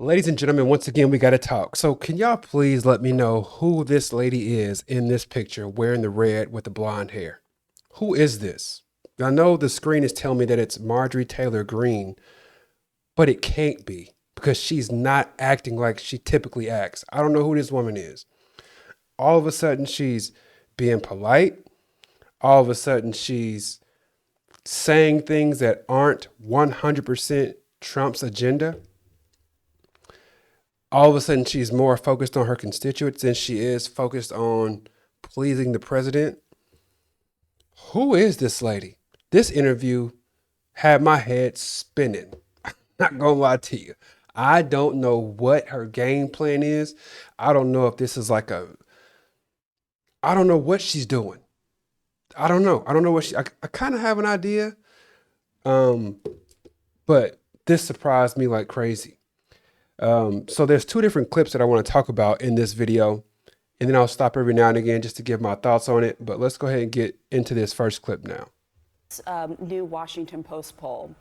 Ladies and gentlemen, once again, we got to talk. So can y'all please let me know who this lady is in this picture wearing the red with the blonde hair? Who is this? I know the screen is telling me that it's Marjorie Taylor Greene, but it can't be because she's not acting like she typically acts. I don't know who this woman is. All of a sudden, she's being polite. All of a sudden, she's saying things that aren't 100% Trump's agenda. All of a sudden, she's more focused on her constituents than she is focused on pleasing the president. Who is this lady? This interview had my head spinning. Not gonna lie to you. I don't know what her game plan is. I don't know if this is like I don't know what she's doing. I don't know. I don't know what I kind of have an idea. But this surprised me like crazy. So there's two different clips that I want to talk about in this video, and then I'll stop every now and again just to give my thoughts on it. But let's go ahead and get into this first clip now. New Washington Post poll.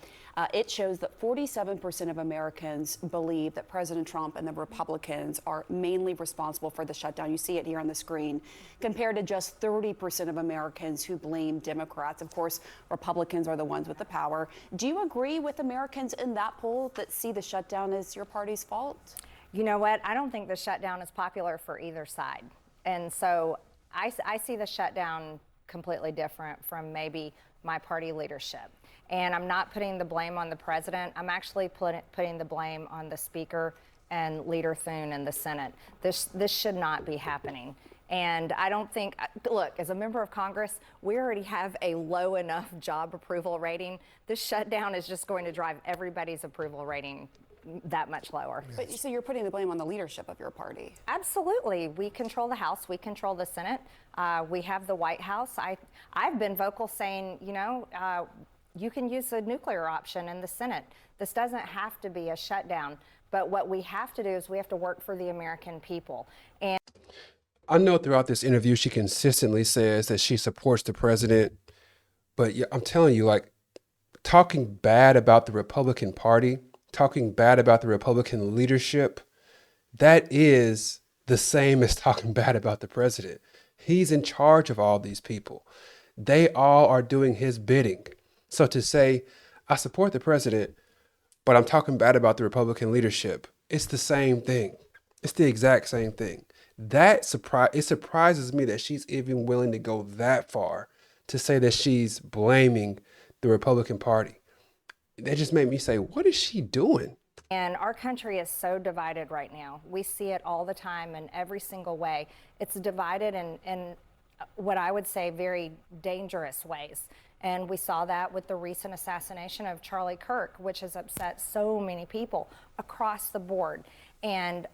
It shows that 47% of Americans believe that President Trump and the Republicans are mainly responsible for the shutdown. You see it here on the screen, compared to just 30% of Americans who blame Democrats. Of course, Republicans are the ones with the power. Do you agree with Americans in that poll that see the shutdown as your party's fault? You know what? I don't think the shutdown is popular for either side. And so I see the shutdown completely different from maybe my party leadership. And I'm not putting the blame on the president. I'm actually putting the blame on the speaker and Leader Thune in the Senate. This should not be happening. And I don't think, look, as a member of Congress, we already have a low enough job approval rating. This shutdown is just going to drive everybody's approval rating that much lower. But so you're putting the blame on the leadership of your party? Absolutely. We control the House. We control the Senate. We have the White House. I've been vocal saying, you can use the nuclear option in the Senate. This doesn't have to be a shutdown. But what we have to do is we have to work for the American people. And I know throughout this interview, she consistently says that she supports the president. But I'm telling you, like, talking bad about the Republican Party, talking bad about the Republican leadership, that is the same as talking bad about the president. He's in charge of all these people. They all are doing his bidding. So to say, I support the president, but I'm talking bad about the Republican leadership, it's the same thing. It's the exact same thing. It surprises me that she's even willing to go that far to say that she's blaming the Republican Party. That just made me say, what is she doing? And our country is so divided right now. We see it all the time in every single way. It's divided in what I would say very dangerous ways. And we saw that with the recent assassination of Charlie Kirk, which has upset so many people across the board. And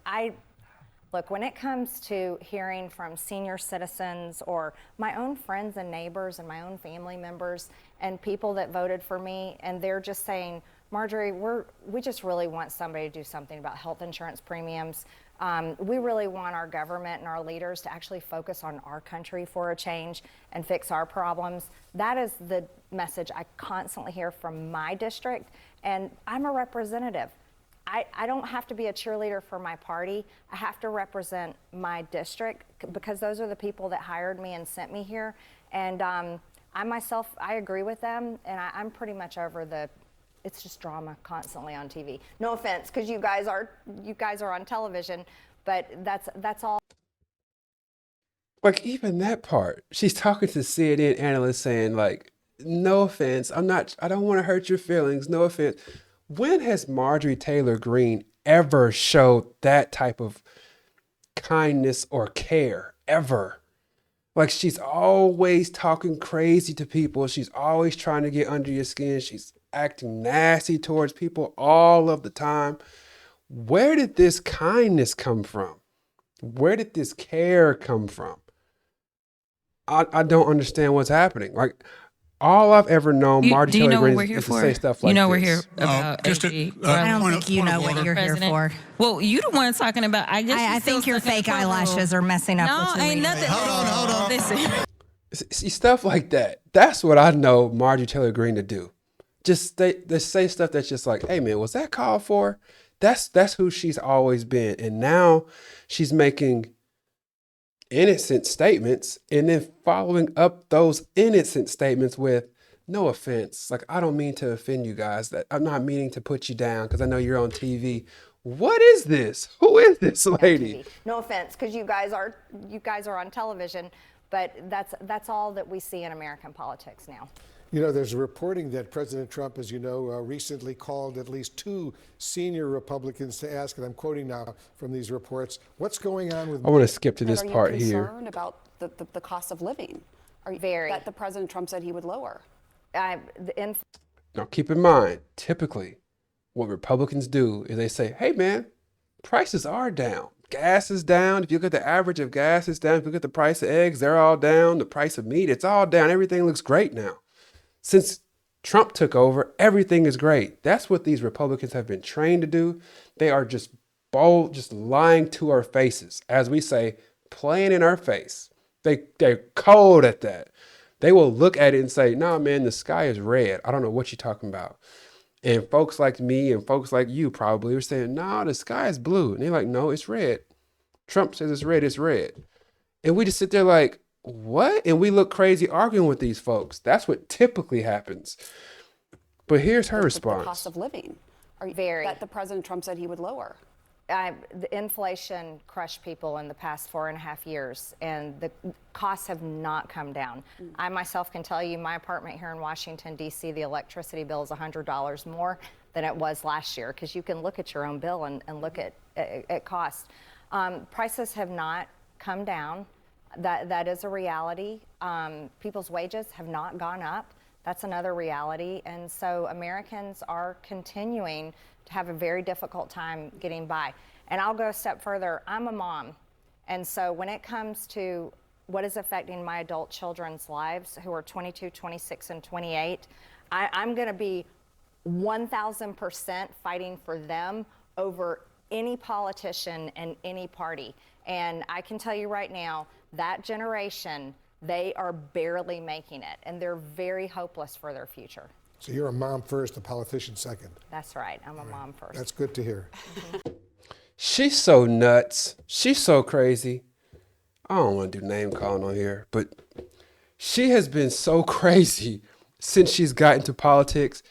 look, when it comes to hearing from senior citizens or my own friends and neighbors and my own family members and people that voted for me, and they're just saying, Marjorie, we just really want somebody to do something about health insurance premiums. We really want our government and our leaders to actually focus on our country for a change and fix our problems. That is the message I constantly hear from my district, and I'm a representative. I don't have to be a cheerleader for my party. I have to represent my district because those are the people that hired me and sent me here. And I myself, I agree with them, and I'm pretty much over it's just drama constantly on TV. No offense, because you guys are on television, but that's all. Like, even that part, she's talking to CNN analysts saying, like, no offense, I don't want to hurt your feelings, no offense. When has Marjorie Taylor Greene ever showed that type of kindness or care, ever? Like, she's always talking crazy to people. She's always trying to get under your skin. She's acting nasty towards people all of the time. Where did this kindness come from? Where did this care come from? I don't understand what's happening. Like, all I've ever known Marjorie Taylor Greene is to say stuff like this. We're here about MTG. I don't think you know what you're here for. Well, you the one talking about. I think your fake eyelashes are messing up. No, ain't nothing. Hold on. Listen. See, stuff like that. That's what I know Marjorie Taylor Greene to do. Just they say stuff that's just like, hey man, was that called for? That's who she's always been. And now she's making innocent statements and then following up those innocent statements with no offense. Like, I don't mean to offend you guys. That I'm not meaning to put you down because I know you're on TV. What is this? Who is this lady? TV. No offense, because you guys are on television, but that's all that we see in American politics now. You know, there's reporting that President Trump, as you know, recently called at least 2 senior Republicans to ask, and I'm quoting now from these reports, what's going on with... I want to skip to this Are you part here. concerned about the cost of living? Are you, Very. that the President Trump said he would lower? Now, keep in mind, typically, what Republicans do is they say, hey, man, prices are down. Gas is down. If you look at the average of gas, it's down. If you look at the price of eggs, they're all down. The price of meat, it's all down. Everything looks great now. Since Trump took over, everything is great. That's what these Republicans have been trained to do. They are just bold, just lying to our faces. As we say, playing in our face. They're cold at that. They will look at it and say, nah, man, the sky is red. I don't know what you're talking about. And folks like me and folks like you probably are saying, nah, the sky is blue. And they're like, no, it's red. Trump says it's red, it's red. And we just sit there like, what? And we look crazy arguing with these folks. That's what typically happens. But here's her response. The cost of living. Are you, Very. that the President Trump said he would lower? The inflation crushed people in the past 4.5 years, and the costs have not come down. I myself can tell you my apartment here in Washington, D.C., the electricity bill is $100 more than it was last year, because you can look at your own bill and look at cost. Prices have not come down. That is a reality. People's wages have not gone up. That's another reality. And so Americans are continuing to have a very difficult time getting by. And I'll go a step further. I'm a mom. And so when it comes to what is affecting my adult children's lives, who are 22, 26, and 28, I'm going to be 1,000% fighting for them over any politician and any party. And I can tell you right now, that generation, they are barely making it, and they're very hopeless for their future. So you're a mom first, a politician second. That's right. I'm a mom first. That's good to hear. She's so nuts. She's so crazy. I don't want to do name calling on here, but she has been so crazy since she's got into politics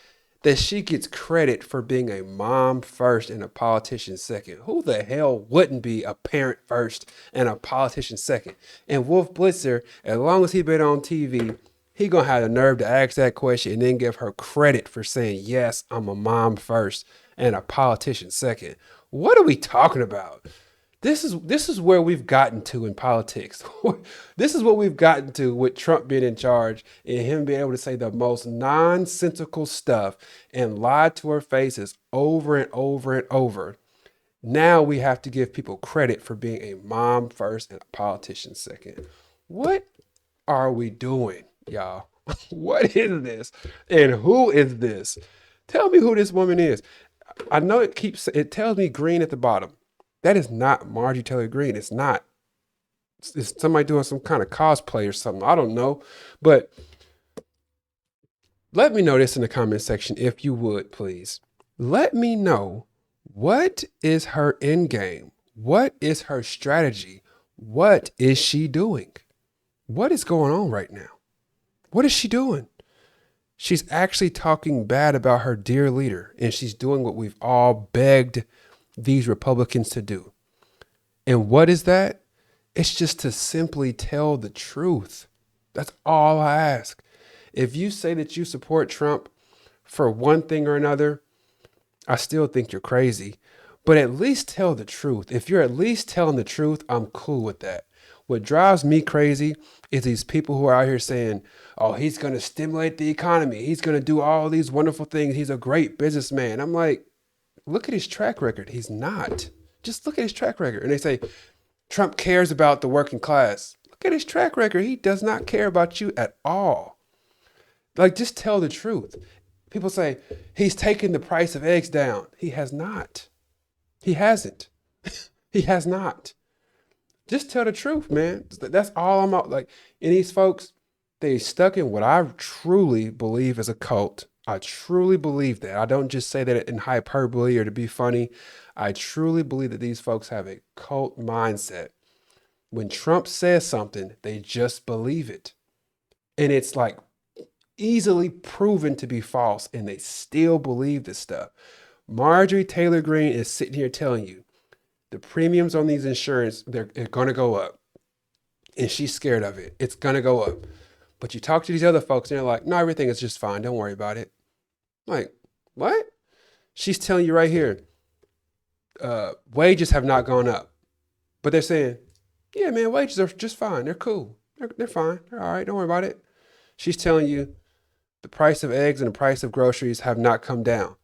that she gets credit for being a mom first and a politician second. Who the hell wouldn't be a parent first and a politician second? And Wolf Blitzer, as long as he been on TV, he gonna have the nerve to ask that question and then give her credit for saying, yes, I'm a mom first and a politician second. What are we talking about? This is where we've gotten to in politics. This is what we've gotten to with Trump being in charge and him being able to say the most nonsensical stuff and lie to our faces over and over and over. Now we have to give people credit for being a mom first and a politician second. What are we doing, y'all? What is this? And who is this? Tell me who this woman is. I know it tells me Greene at the bottom. That is not Marjorie Taylor Greene. It's not. It's somebody doing some kind of cosplay or something. I don't know. But let me know this in the comment section if you would, please. Let me know, what is her end game? What is her strategy? What is she doing? What is going on right now? What is she doing? She's actually talking bad about her dear leader, and she's doing what we've all begged these Republicans to do. And what is that? It's just to simply tell the truth. That's all I ask. If you say that you support Trump for one thing or another, I still think you're crazy, but at least tell the truth. If you're at least telling the truth, I'm cool with that. What drives me crazy is these people who are out here saying, oh, he's going to stimulate the economy. He's going to do all these wonderful things. He's a great businessman. I'm like, look at his track record. He's not. Just look at his track record. And they say, Trump cares about the working class. Look at his track record. He does not care about you at all. Like, just tell the truth. People say, he's taken the price of eggs down. He has not. He hasn't. He has not. Just tell the truth, man. That's all I'm out. Like, and these folks, they stuck in what I truly believe is a cult. I truly believe that. I don't just say that in hyperbole or to be funny. I truly believe that these folks have a cult mindset. When Trump says something, they just believe it. And it's like easily proven to be false, and they still believe this stuff. Marjorie Taylor Greene is sitting here telling you the premiums on these insurance, they're going to go up. And she's scared of it. It's going to go up. But you talk to these other folks and they're like, no, everything is just fine. Don't worry about it. Like, what? She's telling you right here, wages have not gone up. But they're saying, yeah, man, wages are just fine. They're cool. They're fine. They're all right. Don't worry about it. She's telling you the price of eggs and the price of groceries have not come down.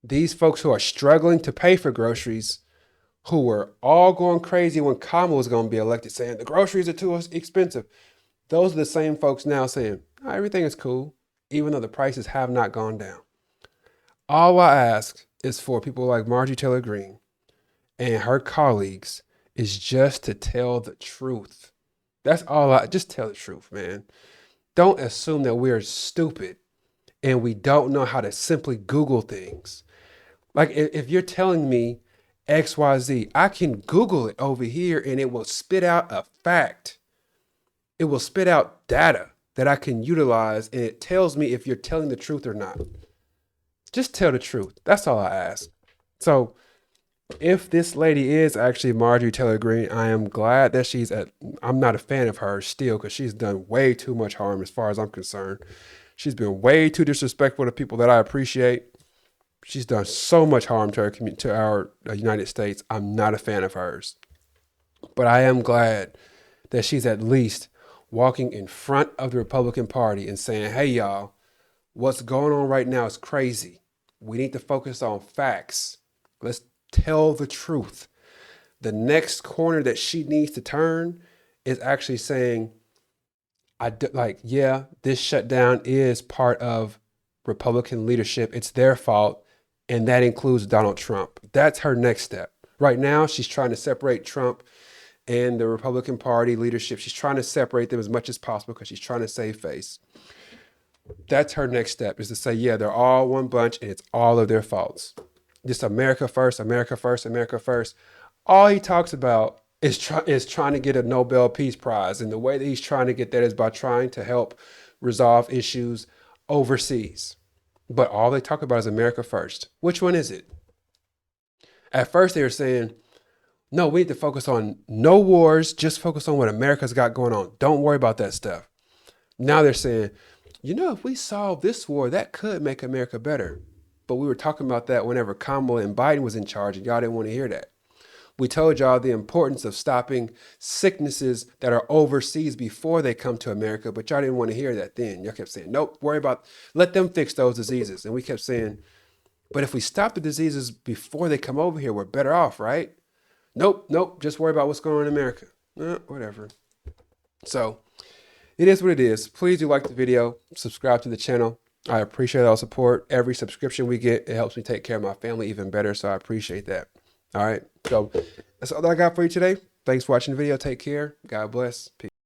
These folks who are struggling to pay for groceries, who were all going crazy when Kamala was going to be elected, saying the groceries are too expensive. Those are the same folks now saying, oh, everything is cool, even though the prices have not gone down. All I ask is for people like Marjorie Taylor Greene and her colleagues is just to tell the truth. That's all just tell the truth, man. Don't assume that we're stupid and we don't know how to simply Google things. Like if you're telling me XYZ, I can Google it over here and it will spit out a fact. It will spit out data that I can utilize, and it tells me if you're telling the truth or not. Just tell the truth. That's all I ask. So if this lady is actually Marjorie Taylor Greene, I am glad that I'm not a fan of her still, because she's done way too much harm as far as I'm concerned. She's been way too disrespectful to people that I appreciate. She's done so much harm to our United States. I'm not a fan of hers. But I am glad that she's at least walking in front of the Republican Party and saying, hey, y'all, what's going on right now is crazy. We need to focus on facts. Let's tell the truth. The next corner that she needs to turn is actually saying, this shutdown is part of Republican leadership. It's their fault. And that includes Donald Trump. That's her next step. Right now, she's trying to separate Trump and the Republican Party leadership. She's trying to separate them as much as possible because she's trying to save face. That's her next step, is to say, yeah, they're all one bunch and it's all of their faults. Just America first, America first, America first. All he talks about is trying to get a Nobel Peace Prize. And the way that he's trying to get that is by trying to help resolve issues overseas. But all they talk about is America first. Which one is it? At first they were saying, no, we need to focus on no wars, just focus on what America's got going on. Don't worry about that stuff. Now they're saying, if we solve this war, that could make America better. But we were talking about that whenever Kamala and Biden was in charge, and y'all didn't want to hear that. We told y'all the importance of stopping sicknesses that are overseas before they come to America, but y'all didn't want to hear that then. Y'all kept saying, nope, let them fix those diseases. And we kept saying, but if we stop the diseases before they come over here, we're better off, right? Nope, just worry about what's going on in America. Whatever. So it is what it is. Please do like the video, subscribe to the channel. I appreciate all support. Every subscription we get, it helps me take care of my family even better, so I appreciate that. All right, so that's all I got for you today. Thanks for watching the video. Take care. God bless. Peace.